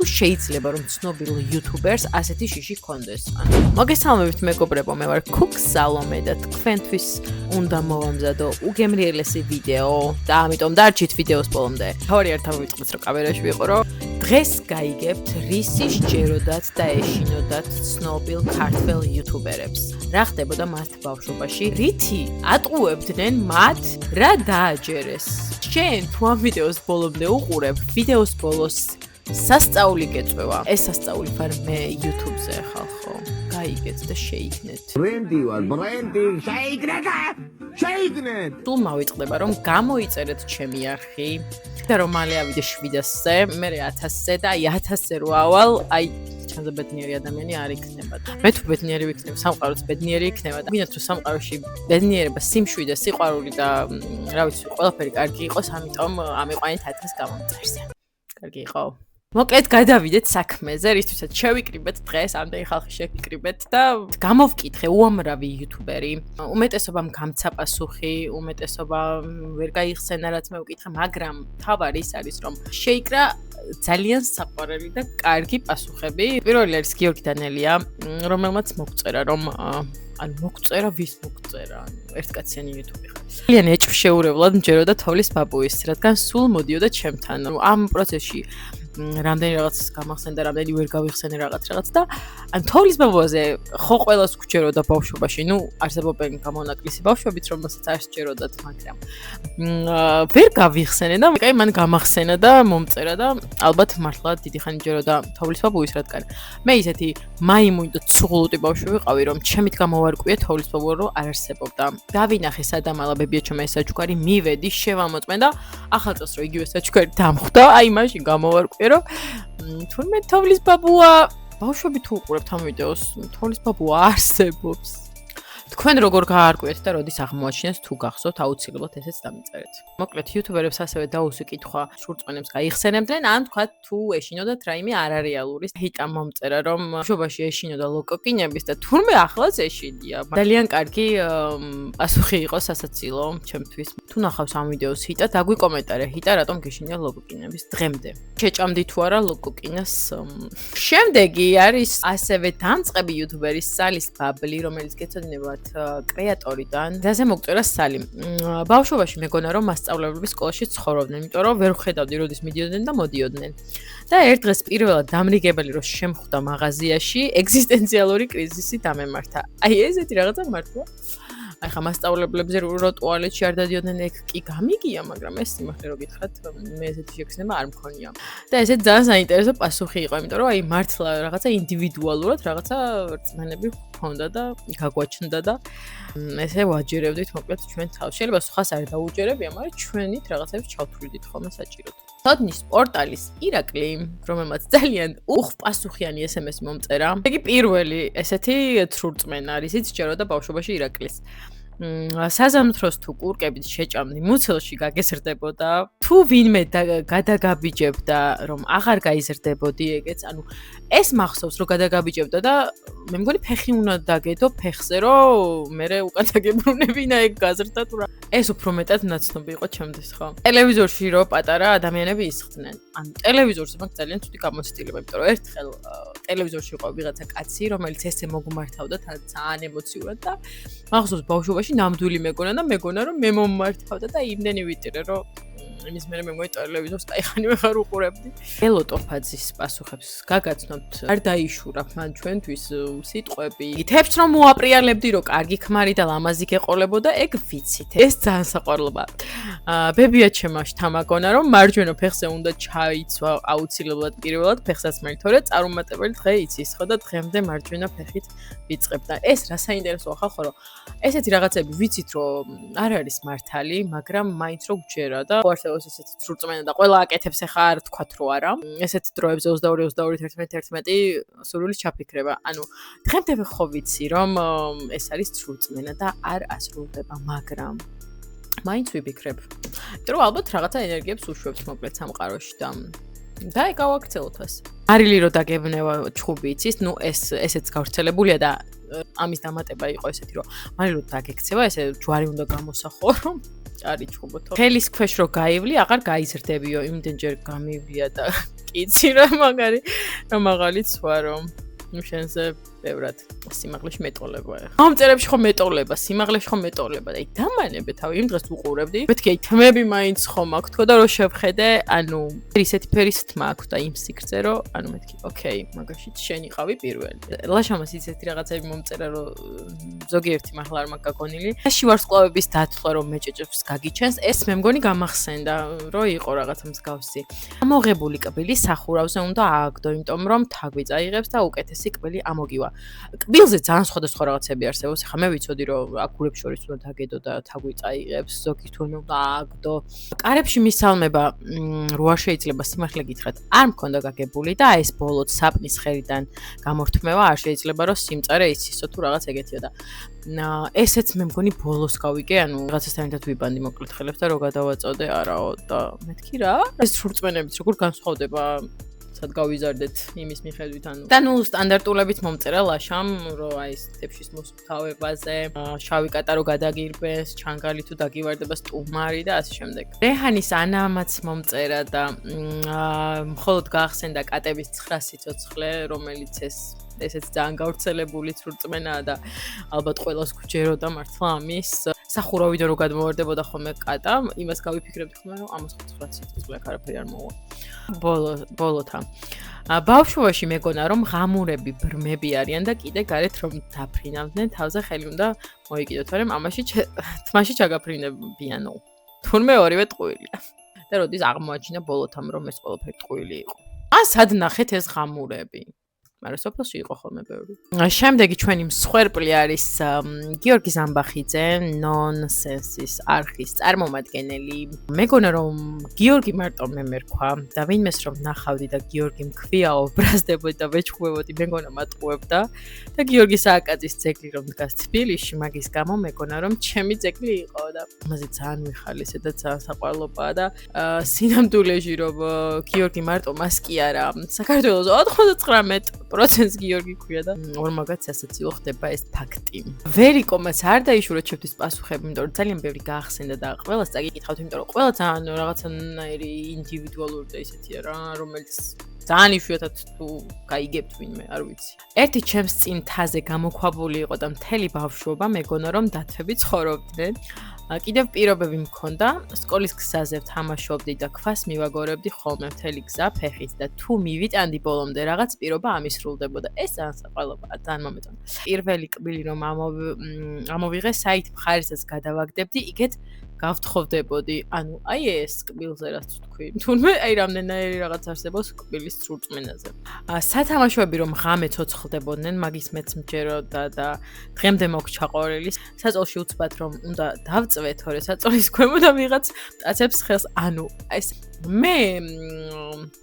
შეიძლება რომ ცნობილ YouTubers ასეთი შიში ჰქონდეს. მოგესალმებით მეგობრებო, მე ვარ Cook Salome და თქვენთვის უნდა მოვამზადო უგემრიელესი ვიდეო და ამიტომ დარჩით ვიდეოს ბოლომდე. თავი არ თავივიწყდეთ რომ კამერაში ვიყო. დღეს გაიგებთ რისი სჯეროდათ და ეშინოდათ ცნობილ ქართველ YouTuberებს. რა ხდებოდა მათ ბავშვობაში? რითი ატყუებდნენ მათ რა დააჯერეს? შენ თუ ამ ვიდეოს ბოლომდე უყურებ, ვიდეოს ბოლოს სასწაული გეწვევა. ეს სასწაული ვარ მე YouTube-ზე ხალხო. გაიგეთ და შეიგნეთ. ბრენდი ვარ, ბრენდი, შეიგნეთ. თუ მოვიწყდება რომ გამოიწერეთ ჩემი არხი და რომ მალე ავიდე 700-ზე, მე 1000-ზე და 1000-ზე რო ავალ, აი ჩანზე ბედნიერი ადამიანი არ იქნება. მე თუ ბედნიერი ვიქნებ, სამყაროც ბედნიერი იქნება და ვინაც რომ სამყაროში ბედნიერება, სიმშვიდე, სიყვარული და რა ვიცი, ყველაფერი კარგი იყოს, ამიტომ ამიყვანეთ 1000 გამომწერზე. კარგი იყო. მოკლედ გადავიდეთ საქმეზე, რისთვისაც შევიკრიბეთ დღეს, ამდენი ხალხი შევიკრიბეთ და გამოვკითხე უამრავი YouTuberi. უმეტესობამ გამცა პასუხი, უმეტესობა ვერ გაიხსენა რაც მე ვკითხე, მაგრამ თავარი ის არის რომ შეიკრა ძალიან საყვარელი და კარგი პასუხები. პირველი არის გიორგი დანელია, რომელმაც მოგწერა რომ ან მოგწერა ვის მოგწერა, ერთ კაციანი YouTube ხარ. ძალიან ეჭვშეურევლად მჯეროდა თოვლის ბაბუის, რადგან სულ მოდიოდა ჩემთან. ამ პროცესში რამდენი რაღაც გამახსენდა, რამდენი ვერ გავიხსენე რაღაც და ან თოვლის ბაბუაზე ხო ყველას გვჯეროდა ბავშვობაში, არსებობენ გამონაკლისი ბავშვებიც, რომელსაც არ სჯეროდათ, მაგრამ ვერ გავიხსენე და აი მან გამახსენა და მომწერა და ალბათ მართლა დიდი ხანი ჯეროდა თოვლის ბაბუის, რადგან მე ისეთი მაიმუნი და ცუღლუტი ბავშვი ვიყავი, რომ ჩემით გამოვარკვია თოვლის ბაბუა რო არ არსებობდა. დავინახე სადამალა ბებია ჩემი საჩუქარი, მივედი, შევამოწმე და ახალ წელს რო იგივე საჩუქარი დამხვდა, აი მაშინ გამოვარკვია რომ თურმე თოვლის ბაბუა ბავშვები თუ უყურებთ ამ ვიდეოს, თოვლის ბაბუა არსებობს. თქვენ როგორ გაარკვიეთ და როდის აღმოაჩინეთ თუ გახსოვთ, აუცილებლად ესეც დამიწერეთ. მოკლედ YouTuberებს ასევე დაუსვი კითხვა შურწმენებს გაიხსენებდნენ, ან თქვათ თუ ეშინოდათ რაიმე არარეალური. ჰიტამ მომწერა რომ ბავშვობაში ეშინოდა ლოკოკინების და თურმე ახლაც ეშინია. ძალიან კარგი პასუხი იყო სასაცილო ჩემთვის. თუ ნახავს ამ ვიდეოს ჰიტა, დაგვიკომენტარე ჰიტა რატომ გეშინია ლოკოკინების დღემდე. შეჭამდი თუ არა ლოკოკინას. შემდეგი არის ასევე დამწყები YouTuberis სალის ბაბლი, რომელიც გეცოდინებათ კრეატორიდან. დაზე მოგწერა სალი. ბავშვობაში მეგონა რომ მასწავლებლები სკოლაში ცხოვრობდნენ, იმიტომ რომ ვერ ხედავდი როდის მიდიოდნენ და მოდიოდნენ. და ერთ დღეს პირველად დამრიგებელი რომ შემხვდა მაღაზიაში, ეგზისტენციალური კრიზისი დამემართა. აი ესეთი რაღაცა მართლა. აი ხა მასწავლებლებზე რო ტუალეტში არ დადიოდნენ, ეგ კი გამიგია, მაგრამ ეს სიმართლე რო გითხრათ, მე ესეთი შექმნება არ მქონია. და ესეც ძალიან საინტერესო პასუხი იყო, იმიტომ რომ აი მართლა რაღაცა ინდივიდუალურად რაღაცა რწმენები ჰქონდა და გაგვაჩნდა და ესე ვაჯერებდით მოკლედ ჩვენ თავს. შეიძლება სხვას არ დაუჯერებია, მაგრამ ჩვენით რაღაცებს ჩავთვლიდით ხოლმე საჭიროდ. სოდნის პორტალის ირაკლი, რომელმაც ძალიან უხპასუხიანი SMS მომწერა. იგი პირველი ესეთი ცრურწმენა არის, ის ჯეროდა ბავშვობაში ირაკლის. საზამთროს თუ კურკებით შეჭამდი, მუცელში გაგეზრდებოდა. თუ ვინმე გადაგაბიჯებდა, რომ აღარ გაიზრდებოდი ეგეც, ანუ ეს მახსოვს რომ გადაგაბიჯებდა და მე მგონი ფეხი უნდა დაგედო ფეხზე, რომ მე უკან დაგებრუნებინა ეგ გაზრდა თუ რა. ეს უფრო მეტად ნაცნობი იყო ჩემთვის, ხო? ტელევიზორში რო პატარა ადამიანები ისხდნენ. ანუ ტელევიზორზე მაგ ძალიან ცუდი გამოცდილება, იმიტომ რომ ერთხელ ტელევიზორში იყო ვიღაცა კაცი, რომელიც ესე მოგმართავდა ძალიან ემოციურად და მახსოვს ბავშვობაში ნამდვილი მეგონა და მეგონა რომ მე მომმართავდა და იმდენი ვიტირე რომ იმის მერე მე მოი ტელევიზორს კაიხანი ვეღარ უყურებდი. ელო ტოფაძის პასუხებს გაგაცნობთ. არ დაიშურა მან ჩვენთვის სიტყვები. ითებს რომ მოაპრიალებდი რომ კარგი ქმარი და ლამაზი გეყოლებოდა, ეგ ვიცით. ეს ძალიან საყვარლობა. ბებია ჩემა შთამაგონა რომ მარჯვენა ფეხზე უნდა ჩაიცვა აუცილებლად პირველად ფეხსაც მერითორე წარუმატებელი დღე იცის ხო და დღემდე მარჯვენა ფეხით ვიწყებდა. ეს რა საინტერესოა ხალხო რომ ესეთი რაღაცები ვიცით რომ არ არის მართალი, მაგრამ მაინც რო გვჯერა და არსებობს ესეთი ცრურწმენა და ყველა აკეთებს ახლა არ თქვათ რო არა. ესეთ დროებზე 22-22-11-11 სურვილი ჩაფიქრება. ანუ დღემდე ხო ვიცი რომ ეს არის ცრურწმენა და არ ასრულდება, მაგრამ მაინც ვიფიქრებ. იმიტომ რომ ალბათ რაღაცა ენერგიებს უშვებს მოკლედ სამყაროში და და ეკავაქცელოთ ეს. არილი რო დაგებნევა ჩხუბი იცის, ესეც გავრცელებულია და ამის დამატება იყო ესეთი, რომ მალე რომ დაგექცევა, ესე ჯვარი უნდა გამოსახო, რომ არიჩხუბოთო. ხელის ქვეშ რო გაივლი, აღარ გაიზრდებიო, იმდენჯერ გამივლია და კიცი რომ მაგალიც ვარო. შენზე ბევრად სიმაღლეში მეტოლება. მომწერებში ხომ მეტოლება, სიმაღლეში ხომ მეტოლება და აი დამანებე თავი იმ დღეს უყურებდი. მეთქი აი თმები მაინც ხომ აქვს თქო და რო შევხედე, ანუ ისეთი ფერის თმა აქვს და იმ სიგრძე რო, ანუ მეთქი, ოკეი, მაგაშიც შენ იყავი პირველი. ლაშამას ისეთი რაღაცები მომწერა რომ ზოგიერთი მართლა არ მაქვს გაგონილი. შივარსკვლავების დათვლა რომ მეჭეჭებს გაგიჩენს, ეს მე მგონი გამახსენდა, რომ იყო რაღაცა მსგავსი. ამოღებული კბილი სახურავზე უნდა ააგდო, იმიტომ რომ თაგვი წაიღებს და უკეთესი კბილი ამოგივა. კბილზე ძალიან სხვადასხვა რაღაცები არსებობს. ახლა მე ვიცოდი რომ აგურებს შორის უნდა დაგედო და თაგვი წაიღებს, ზოგი თურმე უნდა ააგდო. კარებში მისალმება რო არ შეიძლება სიმართლე გითხრათ, არ მქონდა გაგებული და ეს ბოლოდ საპნის ხელიდან გამორთმევა არ შეიძლება რომ სიმწარე იცისო თუ რაღაც ეგეთია და ესეც მე მგონი ბოლოს გავიგე, ანუ რაღაცასთან ერთად ვიბანდი მოკლედ ხელებს და რო გადავაწოდე, არაო და მეთქი რა, ეს სურწმენებით როგორ განსხვავდება სად გავიზარდეთ იმის მიხედვით, ანუ და ნუ სტანდარტულებით მომწერა ლაშამ, რომ აი ეს თეფშის მოსთავებაზე, შავი კატა რო გადაგირბეს, ჩანგალი თუ დაგივარდება სტუმარი და ასე შემდეგ. რეჰანის ანამაც მომწერა და მხოლოდ გაახსენდა კატების 9 სიცოცხლე, რომელიც ესეც ძალიან გავრცელებული სურწმენაა და ალბათ ყველას გვჯეროდა მართლა ამის. სახურავიდან რო გადმოვარდებოდა ხოლმე კატა, იმას გავიფიქრებდი ხოლმე, რომ ამას 9 სიცოცხლე არაფერი არ მოვა. ბოლოთა. ბავშვობაში მეგონა რომ ღამურები ბრმები არიან და კიდე გარეთ რომ დაფრინავდნენ, თავზე ხელი უნდა მოიკიდოთ, მაგრამ ამაში თმაში ჩაგაფრინებიანო. თურმე ორივე ტყუილია. და როდის აღმოაჩინა ბოლოთამ რომ ეს ყველაფერი ტყუილი იყო. სად ნახეთ ეს ღამურები? მაგრამ სოფელში იყო ხოლმე ბევრი. შემდეგი ჩვენი მსხვერპლი არის გიორგი ზამბახიძე, ნონსენსის არხის წარმომადგენელი. მეგონა რომ გიორგი მარტო მე მერქვა და ვინმეს რომ ნახავდი და გიორგი მქვიაო ბრაზდებოდი და ვეჩხუბებოდი, მეგონა მატყუებდა და გიორგი სააკაძის ძეგლი რომ დგას თბილისში, მაგის გამო მეგონა რომ ჩემი ძეგლი იყო და მასე ძალიან მიხალისე და ძალიან საყვარლობაა და სინამდვილეში რომ გიორგი მარტო მას კი არა, საქართველოს 99% გიორგი ქვია და ორმაგაც ასაცილო ხდება ეს ფაქტი. ვერიკომაც არ დაიშურა ჩემთვის პასუხები, იმიტომ რომ ძალიან ბევრი გაახსენდა და ყველას წაგიკითხავთ, იმიტომ რომ ყველა ძალიან რაღაცნაირი ინდივიდუალური და ისეთია რა, რომელიც ძალიან იშვიათად თუ გაიგებთ ვინმე, არ ვიცი. ერთი ჩემს წინ თაზე გამოქვაბული იყო და მთელი ბავშვობა მეგონა რომ დათვები ცხოვრობდნენ. კიდევ პირობები მქონდა, სკოლის გზაზე ვთამაშობდი და ქვას მივაგორებდი ხოლმე მთელი გზა ფეხით და თუ მივიტანდი ბოლომდე რაღაც პირობა ამისრულდებოდა. ეს ძალიან საყვარლობაა, ძალიან მომეწონა. პირველი კბილი რომ ამოვიღე, საით მხარესაც გადავაგდებდი, იქეთ გავთხოვდებოდი. ანუ აი ეს კბილზე რაც თქვი. თუნდაც აი რამდენიერი რაღაც არსებობს კბილის სურწმენაზე. სათამაშოები რომ ღამე ცოცხლდებოდნენ, მაგის მეც მჯეროდა და დღემდე მოქვს ჩაყოლილი. საწოლში უცბად რომ უნდა დავწვე თორე საწოლის ქვემოთ ვიღაც მტაცებს ხელს. ანუ ეს მე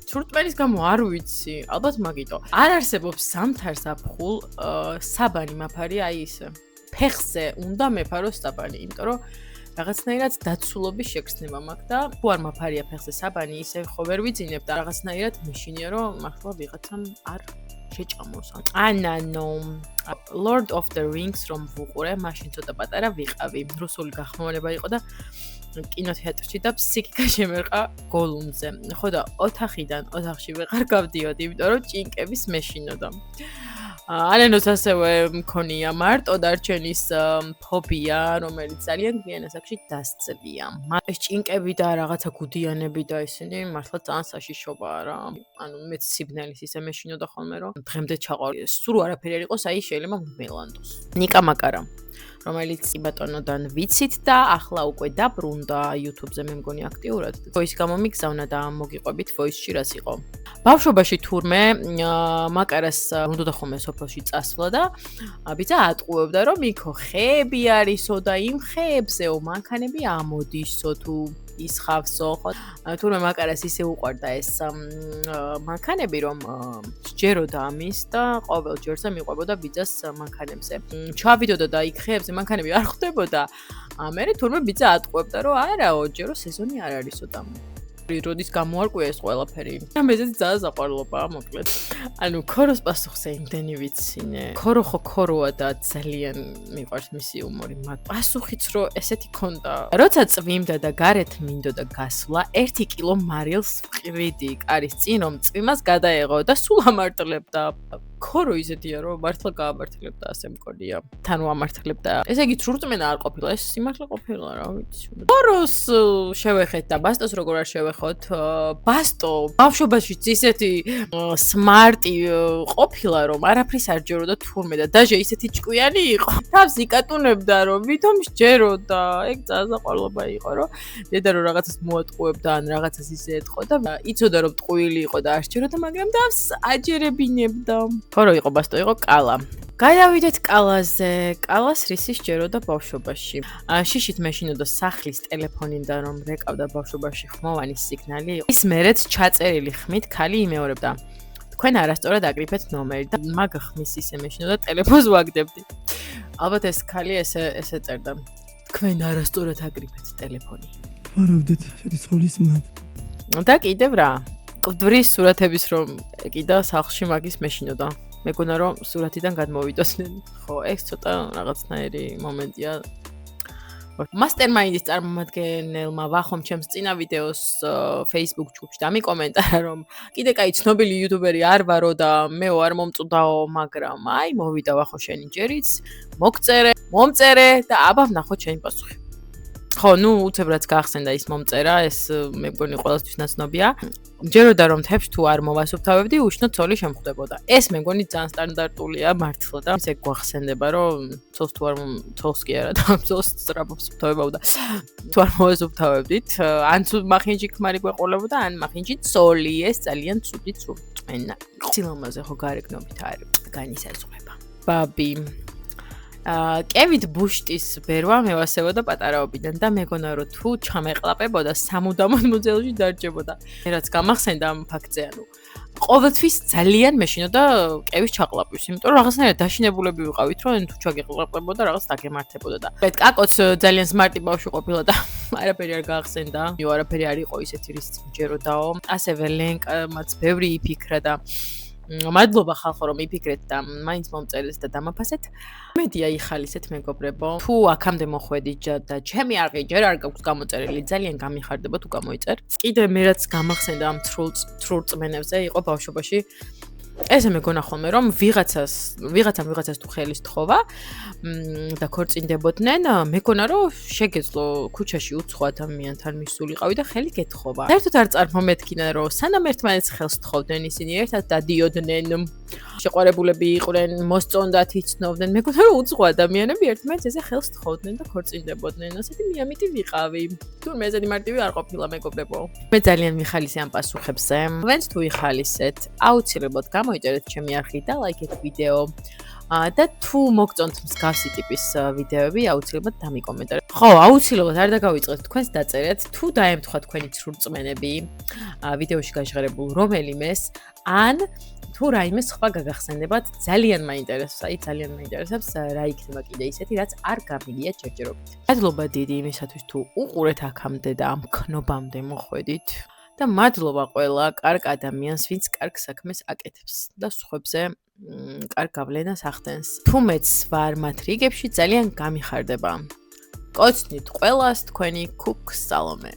სურწმენის გამო არ ვიცი, ალბათ მაგიტო. არ არსებობს სამთარ საფხულ საბანი მაფარი აი ისე. ფეხზე უნდა მეფარო საბანი, იმიტომ რომ რაღაცნაირად დაცულობის შეგრძნება მაქვს და თუ არ მაფარია ფეხზე საბანი, ისე ხო ვერ ვიძინებ და რაღაცნაირად მეშინია რომ მართლა ვიღაცამ არ შეჭამოს. ანანო Lord of the Rings რომ ვუყურე, მაშინ ცოტა პატარა ვიყავი. რუსული გახმოვანება იყო და კინოთეატრში და ფსიქიკა შემერყა გოლუმზე. ხო და ოთახიდან ოთახში ვეღარ გავდიოდი, იმიტომ რომ ჭინკების მეშინოდა. ანენოს ასევე მქონია მარტო დარჩენის ფობია, რომელიც ძალიან გვიან ასაკში დასწლია. ეს ჭინკები და რაღაცა გუდიანები და ისინი მართლა ძალიან საშიშობაა რა. ანუ მეც სიბნელის ისე მეშინოდა ხოლმე რომ დღემდე ჩაყავი. სულ არაფერი არ იყოს, აი შეიძლება მელანდოს. ნიკა მაკარა, რომელიც ბატონოდან ვიცით და ახლა უკვე დაბრუნდა YouTube-ზე მე მგონი აქტიურად. Voice გამომიგზავნა და მოგიყვებით Voice-ში რაც იყო. ბავშვობაში თურმე მაკარას უნდა ხოლმე სოფელში წასვლა და ბიძა ატყუებდა რომ იქო ხეები არისო და იმ ხეებზეო მანქანები ამოდისო თუ ისხავსო. თურმე მაკარას ისე უყვარდა ეს მანქანები რომ სჯეროდა ამის და ყოველ ჯერზე მიყვებოდა ბიძას მანქანებზე. ჩავიდოდა და იქ ხეებზე მანქანები არ ხვდებოდა. მე თურმე ბიძა ატყუებდა რომ არაო, ჯერო სეზონი არ არისო და როდის გამოარკვია ეს ყველაფერი. ამაზე ძალიან საყვარლობაა, მოკლედ. ანუ ქოროს პასუხზე იმდენი ვიცინე. ქორო ხო ქოროა და ძალიან მიყვარს მისი იუმორი, მაგრამ პასუხიც რო ესეთი ქონდა. როცა წვიმდა და გარეთ მინდოდა გასვლა, 1 კილო მარილს ვყრიდი კარის წინ, რომ წვიმას გადაეღო და სულ ამარტლებდა. ქორო ისეთია, რომ მართლა გაამართლებდა, ასე მგონია. თან უამართლებდა. ესე იგი, სრურწმენა არ ყოფილა, ეს სიმართლე ყოფილა, რა ვიცი. ქოროს შევეხეთ და ბასტოს როგორ არ შევეხოთ? ბასტო ბავშვობაშიც ისეთი სმარტი ყოფილა, რომ არაფრის არ ჯეროდა თურმე და დაჟე ისეთი ჭკვიანი იყო. თავს იკატუნებდა, რომ ვითომ სჯეროდა. ეგ ძალიან საყვარლობა იყო, რომ დედა რომ რაღაცას მოატყუებდა, ან რაღაცას ისე ეთყო და იცოდა, რომ ტყუილი იყო და არ სჯეროდა, მაგრამ თავს აჯერებინებდა. ქორო იყო, ბასტო იყო, კალა. გადავიდეთ კალაზე. კალას რისი სჯეროდა ბავშვობაში. შიშით მეშინოდა სახლის ტელეფონიდან, რომ რეკავდა ბავშვობაში ხმოვანი სიგნალი იყო. ის მერეც ჩაწერილი ხმით ქალი იმეორებდა. თქვენ არასწორად აკრიფეთ ნომერი და მაგ ხმის ისე მეშინოდა ტელეფონს ვაგდებდი. ალბათ ეს ქალი ესე წერდა. თქვენ არასწორად აკრიფეთ ტელეფონი. ვარავდეთ შედის ხოლის მათ. და კიდევ რა? კვდრის სურათების რომ ეკიდა სახლში მაგის მეშინოდა. მეგონა რომ სურათიდან გადმოვიდოსნენ. ხო, ეს ცოტა რაღაცნაირი მომენტია. Mastermind-ის წარმომადგენელმა ვახომ ჩემს წინა ვიდეოს Facebook ჯგუფში და მიკომენტარა რომ კიდე კაი ცნობილი იუთუბერი არ ვარო და მეო არ მომწუდაო, მაგრამ აი მოვიდა ვახო შენი ჯერიც, მომწერე და აბა ვნახოთ შენი პასუხი. ხო, ნუ უცებ რაც გაახსენდა ის მომწერა, ეს მე მგონი ყველასთვის ნაცნობია. მჯეროდა რომ თებს თუ არ მოვასუფთავებდი, უშნო ცოლი შემხვდებოდა. ეს მე მგონი ძალიან სტანდარტულია მართლა და ისე გვახსენდება რომ ცოლს თუ არ ცოლს კი არა და ცოლს სწრაფობს ფთავებოდა. თუ არ მოვასუფთავებდით, ან თუ მახინჯი ქმარი გვეყოლებოდა, ან მახინჯი ცოლი, ეს ძალიან ცუდი წვენა. ცილამაზე ხო გარეგნობით არ განისაზღვრება. ბაბი კევით ბუშტის ბერვა მევასებოდა პატარაობიდან და მეგონა რომ თუ ჩამეყლაპებოდა სამუდამოდ მუძეუმში დარჩებოდა. რაც გამახსენდა ამ ფაქტზე, ანუ ყოველთვის ძალიან მეშინოდა კევის ჩაყლაპვის, იმიტომ რომ რაღაცნაირად დაშინებულები ვიყავით, რომ თუ ჩაგეყლაპებოდა რაღაც დაგემართებოდა და კაკოც ძალიან სმარტი ბავშვი ყოფილა და არაფერი არ გაახსენდა. არაფერი არ იყო ისეთი რის მჯეროდაო. ასევე ლენკამაც ბევრი იფიქრა და მადლობა ხალხო რომ იფიქრეთ და მაინც მომწერეთ და დამაფასეთ. მედია იხალისეთ მეგობრებო. თუ აქამდე მოხვედით და ჩემი არყი ჯერ არ გაქვს გამოწერილი, ძალიან გამიხარდება თუ გამოიწერ. კიდე მე რაც გამახსენდა ამ ცრულ წმენებზე იყო ბავშვობაში. ესე მეგონა ხოლმე რომ ვიღაცამ თუ ხელის თხოვა და ქორწინდებოდნენ, მეგონა რომ შეგეძლო ქუჩაში უცხო ადამიანთან მისულიყავი და ხელი გეთხოვა. საერთოდ არ წარმომედგინა რომ სანამ ერთმანეთს ხელს თხოვდნენ ისინი ერთად დადიოდნენ. შეყვარებულები იყვნენ, მოსწონდათ, იცნობდნენ. მეგონა რომ უცხო ადამიანები ერთმანეთს ესე ხელს თხოვდნენ და ქორწინდებოდნენ. ასეთი მიამიტი ვიყავი. თურმე ესეთი მარტივი არ ყოფილა მეგობრებო. მე ძალიან მიხალისე ამ პასუხებზე. ვენც თუ იხალისეთ, აუცილებლად მოიწერეთ ჩემი არხი და ლაიქეთ ვიდეო და თუ მოგწონთ მსგავსი ტიპის ვიდეოები, აუცილებლად დამიკომენტარეთ. ხო, აუცილებლად არ დაგავიწყეთ თქვენს დაწერეთ, თუ დაემთხვა თქვენი ცრურწმენები ვიდეოში გაჟღერებულ რომელიმეს, ან თუ რაიმე სხვა გაგახსენებათ, ძალიან მაინტერესებს რა იქნება კიდე ისეთი, რაც არ გამიგია ჯერჯერობით. მადლობა დიდი იმისათვის თუ უყურეთ აქამდე და ამ ქნობამდე მოხვედით. და მადლობა ყველა კარგ ადამიანს, ვინც კარგ საქმეს აკეთებს და სხვებზე კარგ გავლენას ახდენს. თუ მეც ვარ მათ რიგებში, ძალიან გამიხარდება. კოცნით ყველას თქვენი ქუქ სალომე.